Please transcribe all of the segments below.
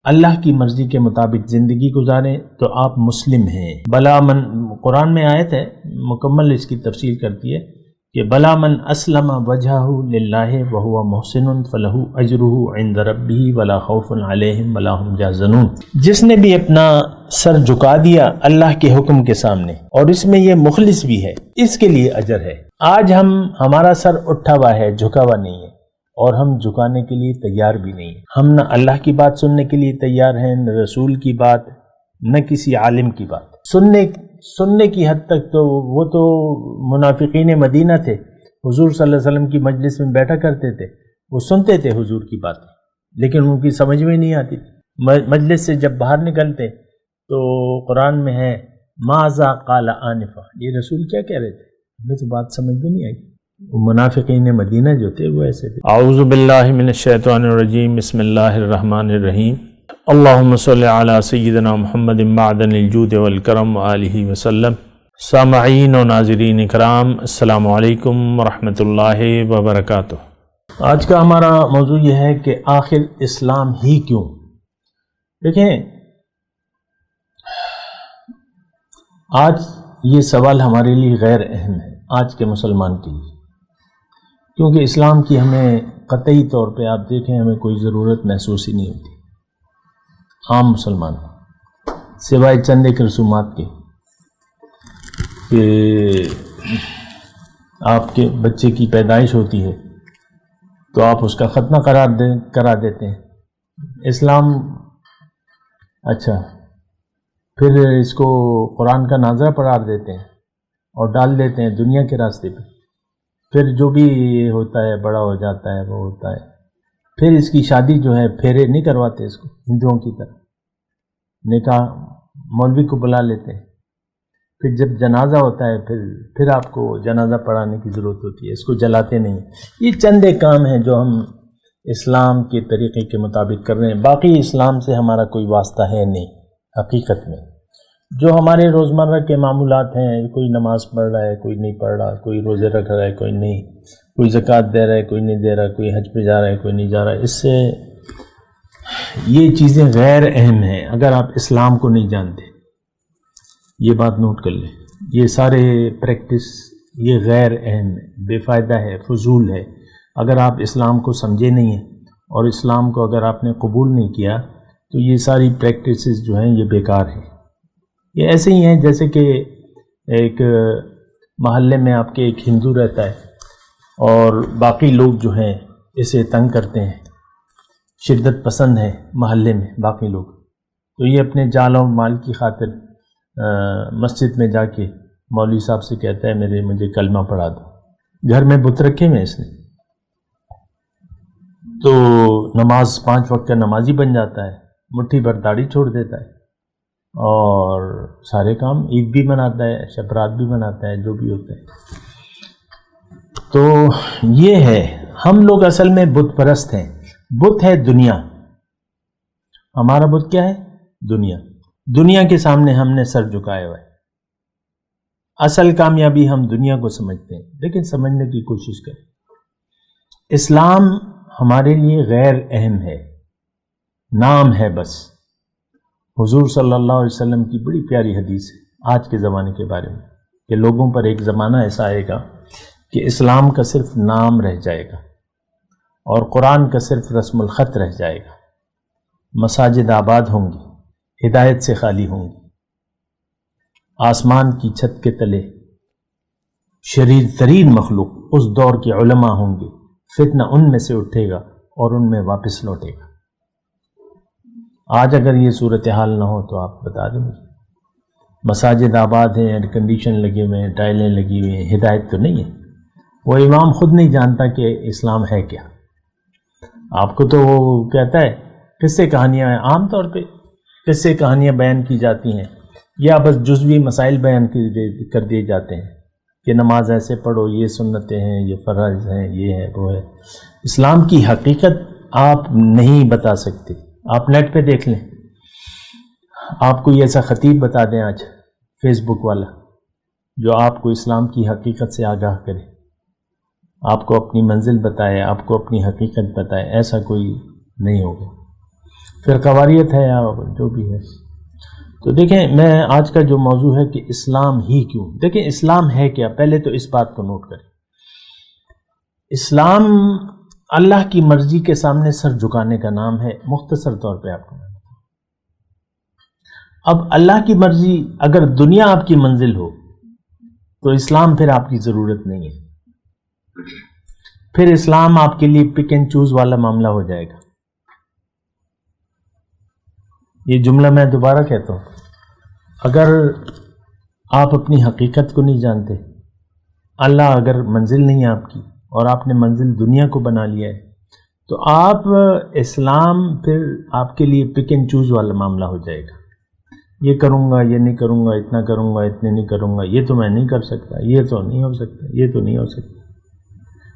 اللہ کی مرضی کے مطابق زندگی گزاریں تو آپ مسلم ہیں۔ بلا من، قرآن میں آیت ہے مکمل اس کی تفسیر کرتی ہے کہ بلا من اسلم وجہہ للہ وہو محسن فلہ اجرہ عند ربہ ولا خوف علیہم ولا ہم یحزنون۔ جس نے بھی اپنا سر جھکا دیا اللہ کے حکم کے سامنے اور اس میں یہ مخلص بھی ہے، اس کے لیے اجر ہے۔ آج ہمارا سر اٹھا ہوا ہے، جھکا ہوا نہیں ہے، اور ہم جھکانے کے لیے تیار بھی نہیں ہیں۔ ہم نہ اللہ کی بات سننے کے لیے تیار ہیں، نہ رسول کی بات، نہ کسی عالم کی بات۔ سننے کی حد تک تو وہ تو منافقین مدینہ تھے، حضور صلی اللہ علیہ وسلم کی مجلس میں بیٹھا کرتے تھے، وہ سنتے تھے حضور کی باتیں، لیکن ان کی سمجھ میں نہیں آتی تھی۔ مجلس سے جب باہر نکلتے تو قرآن میں ہے ماذا قال آنفا، یہ رسول کیا کہہ رہے تھے، ہمیں تو بات سمجھ میں نہیں آئی۔ منافقین مدینہ جو تھے وہ ایسے تھے۔ اعوذ باللہ من الشیطان الرجیم، بسم اللہ الرحمن الرحیم۔ اللہم صلی علی سیدنا محمد معدن الجود والکرم وآلہ وسلم۔ سامعین و ناظرین اکرام، السلام علیکم ورحمۃ اللہ وبرکاتہ۔ آج کا ہمارا موضوع یہ ہے کہ آخر اسلام ہی کیوں؟ دیکھیں، آج یہ سوال ہمارے لیے غیر اہم ہے، آج کے مسلمان کے لیے، کیونکہ اسلام کی ہمیں قطعی طور پہ آپ دیکھیں ہمیں کوئی ضرورت محسوس ہی نہیں ہوتی، عام مسلمان، سوائے چند ایک رسومات کے کہ آپ کے بچے کی پیدائش ہوتی ہے تو آپ اس کا ختنہ کرا دیتے ہیں اسلام۔ اچھا، پھر اس کو قرآن کا ناظرہ قرار دیتے ہیں اور ڈال دیتے ہیں دنیا کے راستے پہ، پھر جو بھی ہوتا ہے بڑا ہو جاتا ہے وہ ہوتا ہے، پھر اس کی شادی جو ہے پھیرے نہیں کرواتے اس کو ہندوؤں کی طرح، نکاح مولوی کو بلا لیتے ہیں، پھر جب جنازہ ہوتا ہے پھر آپ کو جنازہ پڑھانے کی ضرورت ہوتی ہے، اس کو جلاتے نہیں۔ یہ چند ایک کام ہیں جو ہم اسلام کے طریقے کے مطابق کر رہے ہیں، باقی اسلام سے ہمارا کوئی واسطہ ہے نہیں۔ حقیقت میں جو ہمارے روزمرہ کے معمولات ہیں، کوئی نماز پڑھ رہا ہے، کوئی نہیں پڑھ رہا، کوئی روزے رکھ رہا ہے، کوئی نہیں، کوئی زکوٰۃ دے رہا ہے، کوئی نہیں دے رہا، کوئی حج پہ جا رہا ہے، کوئی نہیں جا رہا، اس سے یہ چیزیں غیر اہم ہیں۔ اگر آپ اسلام کو نہیں جانتے، یہ بات نوٹ کر لیں، یہ سارے پریکٹس یہ غیر اہم ہے، بے فائدہ ہے، فضول ہے۔ اگر آپ اسلام کو سمجھے نہیں ہیں اور اسلام کو اگر آپ نے قبول نہیں کیا تو یہ ساری پریکٹسز جو ہیں یہ بیکار ہیں۔ یہ ایسے ہی ہیں جیسے کہ ایک محلے میں آپ کے ایک ہندو رہتا ہے اور باقی لوگ جو ہیں اسے تنگ کرتے ہیں، شدت پسند ہیں محلے میں باقی لوگ، تو یہ اپنے جال و مال کی خاطر مسجد میں جا کے مولوی صاحب سے کہتا ہے مجھے کلمہ پڑھا دو۔ گھر میں بت رکھے ہوئے اس نے، تو نماز 5 وقت کا نمازی بن جاتا ہے، مٹھی بھر داڑھی چھوڑ دیتا ہے اور سارے کام، عید بھی مناتا ہے، شب رات بھی مناتا ہے، جو بھی ہوتا ہے۔ تو یہ ہے، ہم لوگ اصل میں بت پرست ہیں۔ بت ہے دنیا، ہمارا بت کیا ہے؟ دنیا۔ دنیا کے سامنے ہم نے سر جھکایا ہوا ہے۔ اصل کامیابی ہم دنیا کو سمجھتے ہیں، لیکن سمجھنے کی کوشش کریں۔ اسلام ہمارے لیے غیر اہم ہے، نام ہے بس۔ حضور صلی اللہ علیہ وسلم کی بڑی پیاری حدیث ہے آج کے زمانے کے بارے میں کہ لوگوں پر ایک زمانہ ایسا آئے گا کہ اسلام کا صرف نام رہ جائے گا اور قرآن کا صرف رسم الخط رہ جائے گا، مساجد آباد ہوں گی، ہدایت سے خالی ہوں گی، آسمان کی چھت کے تلے شریر ترین مخلوق اس دور کے علماء ہوں گے، فتنہ ان میں سے اٹھے گا اور ان میں واپس لوٹے گا۔ آج اگر یہ صورتحال نہ ہو تو آپ بتا دیں مجھے، مساجد آباد ہیں، ایئر کنڈیشن لگے ہوئے ہیں، ٹائلیں لگی ہوئی ہیں، ہدایت تو نہیں ہے۔ وہ امام خود نہیں جانتا کہ اسلام ہے کیا، آپ کو تو وہ کہتا ہے قصے کہانیاں ہیں، عام طور پہ قصے کہانیاں بیان کی جاتی ہیں یا بس جزوی مسائل بیان کر دیے جاتے ہیں کہ نماز ایسے پڑھو، یہ سنتیں ہیں، یہ فرائض ہیں، یہ ہے وہ ہے۔ اسلام کی حقیقت آپ نہیں بتا سکتے، آپ نیٹ پہ دیکھ لیں، آپ کو یہ ایسا خطیب بتا دیں آج فیس بک والا جو آپ کو اسلام کی حقیقت سے آگاہ کرے، آپ کو اپنی منزل بتائے، آپ کو اپنی حقیقت بتائے، ایسا کوئی نہیں ہوگا۔ فرقواریت ہے یا جو بھی ہے. تو دیکھیں میں آج کا جو موضوع ہے کہ اسلام ہی کیوں. دیکھیں اسلام ہے کیا، پہلے تو اس بات کو نوٹ کریں. اسلام اللہ کی مرضی کے سامنے سر جھکانے کا نام ہے. مختصر طور پہ آپ کو اب اللہ کی مرضی اگر دنیا آپ کی منزل ہو تو اسلام پھر آپ کی ضرورت نہیں ہے. پھر اسلام آپ کے لیے پک اینڈ چوز والا معاملہ ہو جائے گا. یہ جملہ میں دوبارہ کہتا ہوں، اگر آپ اپنی حقیقت کو نہیں جانتے، اللہ اگر منزل نہیں ہے آپ کی اور آپ نے منزل دنیا کو بنا لیا ہے، تو آپ اسلام پھر آپ کے لیے پک اینڈ چوز والا معاملہ ہو جائے گا. یہ کروں گا، یہ نہیں کروں گا، اتنا کروں گا، اتنے نہیں کروں گا، یہ تو میں نہیں کر سکتا، یہ تو نہیں ہو سکتا، یہ تو نہیں ہو سکتا،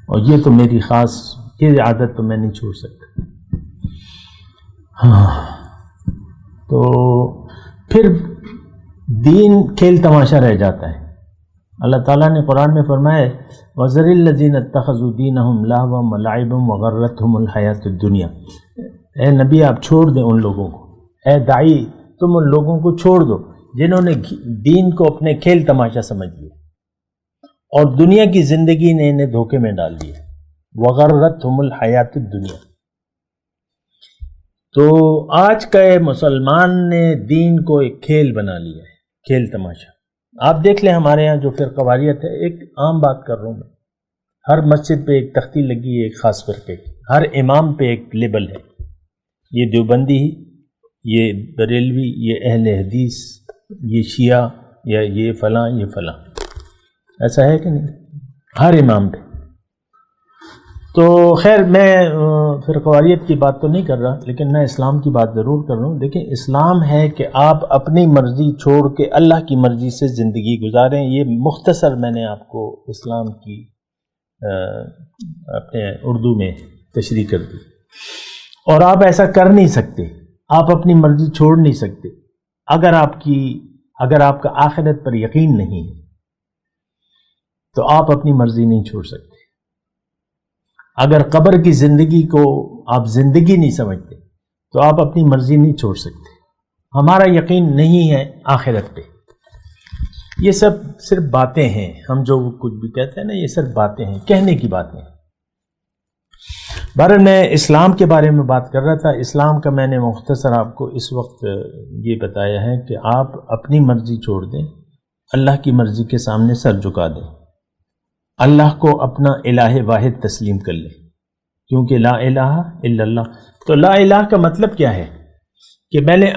اور یہ تو میری خاص یہ عادت تو میں نہیں چھوڑ سکتا. ہاں، تو پھر دین کھیل تماشا رہ جاتا ہے. اللہ تعالیٰ نے قرآن میں فرمایا وَذَرِ الَّذِينَ اتَّخَذُوا دِينَهُمْ لَهْوًا وَلَعِبًا وَغَرَّتْهُمُ الْحَيَاةُ الدُّنْيَا. اے نبی آپ چھوڑ دیں ان لوگوں کو، اے داعی تم ان لوگوں کو چھوڑ دو جنہوں نے دین کو اپنے کھیل تماشا سمجھ لیا اور دنیا کی زندگی نے انہیں دھوکے میں ڈال دیا. وَغَرَّتْهُمُ الْحَيَاةُ الدُّنْيَا. تو آج کا مسلمان نے دین کو ایک کھیل بنا لیا ہے، کھیل تماشا. آپ دیکھ لیں ہمارے ہاں جو فرقواریت ہے، ایک عام بات کر رہا ہوں میں، ہر مسجد پہ ایک تختی لگی ہے ایک خاص فرقے کی، ہر امام پہ ایک لیبل ہے، یہ دیوبندی، یہ بریلوی، یہ اہل حدیث، یہ شیعہ، یا یہ فلاں یہ فلاں. ایسا ہے کہ نہیں؟ ہر امام پہ. تو خیر میں فرقواریت کی بات تو نہیں کر رہا، لیکن میں اسلام کی بات ضرور کر رہا ہوں. دیکھیں اسلام ہے کہ آپ اپنی مرضی چھوڑ کے اللہ کی مرضی سے زندگی گزاریں. یہ مختصر میں نے آپ کو اسلام کی اپنے اردو میں تشریح کر دی. اور آپ ایسا کر نہیں سکتے، آپ اپنی مرضی چھوڑ نہیں سکتے اگر آپ کا آخرت پر یقین نہیں ہے تو آپ اپنی مرضی نہیں چھوڑ سکتے. اگر قبر کی زندگی کو آپ زندگی نہیں سمجھتے تو آپ اپنی مرضی نہیں چھوڑ سکتے. ہمارا یقین نہیں ہے آخرت پہ. یہ سب صرف باتیں ہیں، ہم جو کچھ بھی کہتے ہیں نا یہ صرف باتیں ہیں، کہنے کی باتیں ہیں. بہرحال میں اسلام کے بارے میں بات کر رہا تھا. اسلام کا میں نے مختصر آپ کو اس وقت یہ بتایا ہے کہ آپ اپنی مرضی چھوڑ دیں، اللہ کی مرضی کے سامنے سر جھکا دیں، اللہ کو اپنا الہ واحد تسلیم کر لیں. کیونکہ لا الہ الا اللہ. تو لا الہ کا مطلب کیا ہے؟ کہ میں نے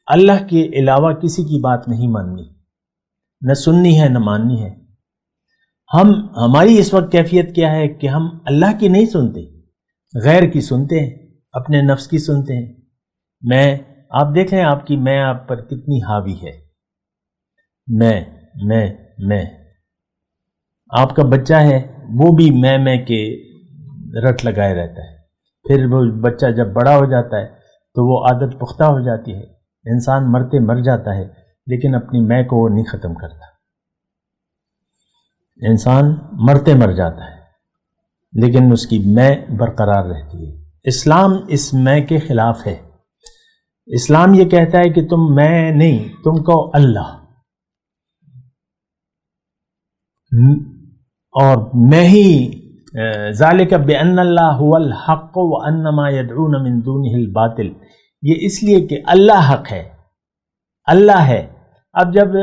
اللہ کے علاوہ کسی کی بات نہیں ماننی، نہ سننی ہے نہ ماننی ہے. ہماری اس وقت کیفیت کیا ہے کہ ہم اللہ کی نہیں سنتے، غیر کی سنتے ہیں، اپنے نفس کی سنتے ہیں. آپ دیکھیں آپ کی میں آپ پر کتنی حاوی ہے. میں آپ کا بچہ ہے وہ بھی میں کے رٹ لگائے رہتا ہے. پھر وہ بچہ جب بڑا ہو جاتا ہے تو وہ عادت پختہ ہو جاتی ہے. انسان مرتے مر جاتا ہے لیکن اپنی میں کو وہ نہیں ختم کرتا. انسان مرتے مر جاتا ہے لیکن اس کی میں برقرار رہتی ہے. اسلام اس میں کے خلاف ہے. اسلام یہ کہتا ہے کہ تم میں نہیں، تم کہو اللہ، اور میں ہی ذالک بان اللہ هو الحق وان ما يدعون من دونه الباطل. یہ اس لیے کہ اللہ حق ہے، اللہ ہے. اب جب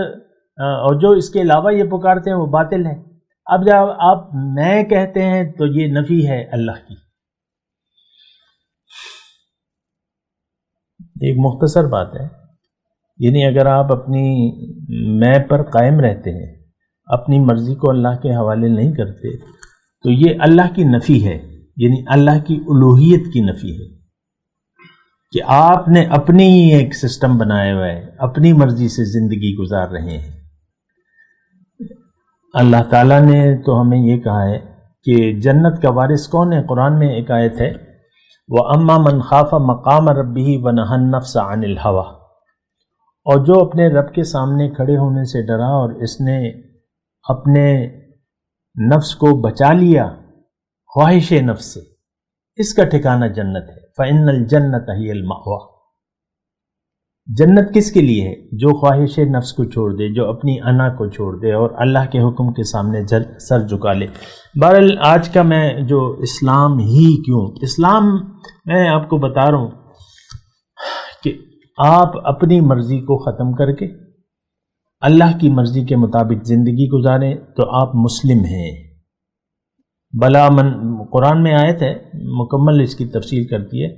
اور جو اس کے علاوہ یہ پکارتے ہیں وہ باطل ہے. اب جب آپ میں کہتے ہیں تو یہ نفی ہے اللہ کی. ایک مختصر بات ہے، یعنی اگر آپ اپنی میں پر قائم رہتے ہیں، اپنی مرضی کو اللہ کے حوالے نہیں کرتے، تو یہ اللہ کی نفی ہے، یعنی اللہ کی الوہیت کی نفی ہے کہ آپ نے اپنی ہی ایک سسٹم بنایا ہوا ہے، اپنی مرضی سے زندگی گزار رہے ہیں. اللہ تعالیٰ نے تو ہمیں یہ کہا ہے کہ جنت کا وارث کون ہے. قرآن میں ایک آیت ہے وَأَمَّا مَنْ خَافَ مَقَامَ رَبِّهِ وَنَهَى النَّفْسَ عَنِ الْهَوَىٰ. اور جو اپنے رب کے سامنے کھڑے ہونے سے ڈرا اور اس نے اپنے نفس کو بچا لیا خواہش نفس سے، اس کا ٹھکانہ جنت ہے. فإن الجنت ہی المأوی. جنت کس کے لیے ہے؟ جو خواہش نفس کو چھوڑ دے، جو اپنی انا کو چھوڑ دے اور اللہ کے حکم کے سامنے سر جھکا لے. بہرحال آج کا میں جو اسلام ہی کیوں، اسلام میں آپ کو بتا رہا ہوں کہ آپ اپنی مرضی کو ختم کر کے اللہ کی مرضی کے مطابق زندگی گزاریں تو آپ مسلم ہیں. بلا من، قرآن میں آیت ہے مکمل اس کی تفسیر کرتی ہے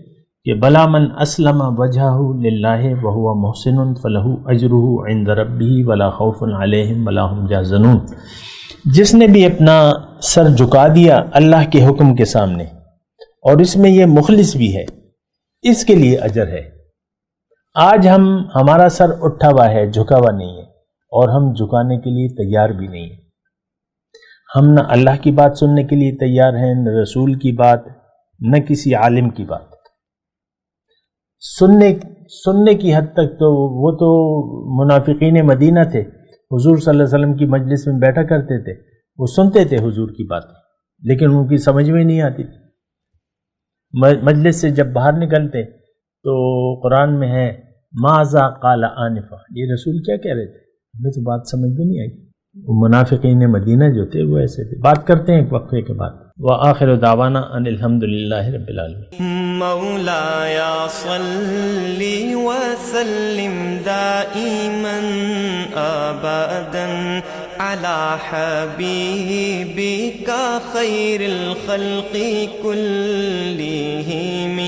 کہ بلا من اسلم وجہہ للہ وہو محسن فلہ اجرہ عند ربہ ولا خوف علیہم ولا ہم یحزنون. جس نے بھی اپنا سر جھکا دیا اللہ کے حکم کے سامنے اور اس میں یہ مخلص بھی ہے، اس کے لیے اجر ہے. آج ہمارا سر اٹھا ہوا ہے، جھکا ہوا نہیں ہے، اور ہم جھکانے کے لیے تیار بھی نہیں ہیں. ہم نہ اللہ کی بات سننے کے لیے تیار ہیں، نہ رسول کی بات، نہ کسی عالم کی بات. سننے کی حد تک تو وہ تو منافقین مدینہ تھے، حضور صلی اللہ علیہ وسلم کی مجلس میں بیٹھا کرتے تھے، وہ سنتے تھے حضور کی باتیں لیکن ان کی سمجھ میں نہیں آتی. مجلس سے جب باہر نکلتے تو قرآن میں ہے ماذا قال آنفا، یہ رسول کیا کہہ رہے تھے، ہمیں تو بات سمجھ میں نہیں آئی. وہ منافقین مدینہ جو تھے وہ ایسے تھے. بات کرتے ہیں ایک وقفے کے بعد. وآخر دعوانا ان الحمدللہ رب العالمین. مولایا صلی وسلم دائما ابدا علی حبیبک خیر الخلق کلہم.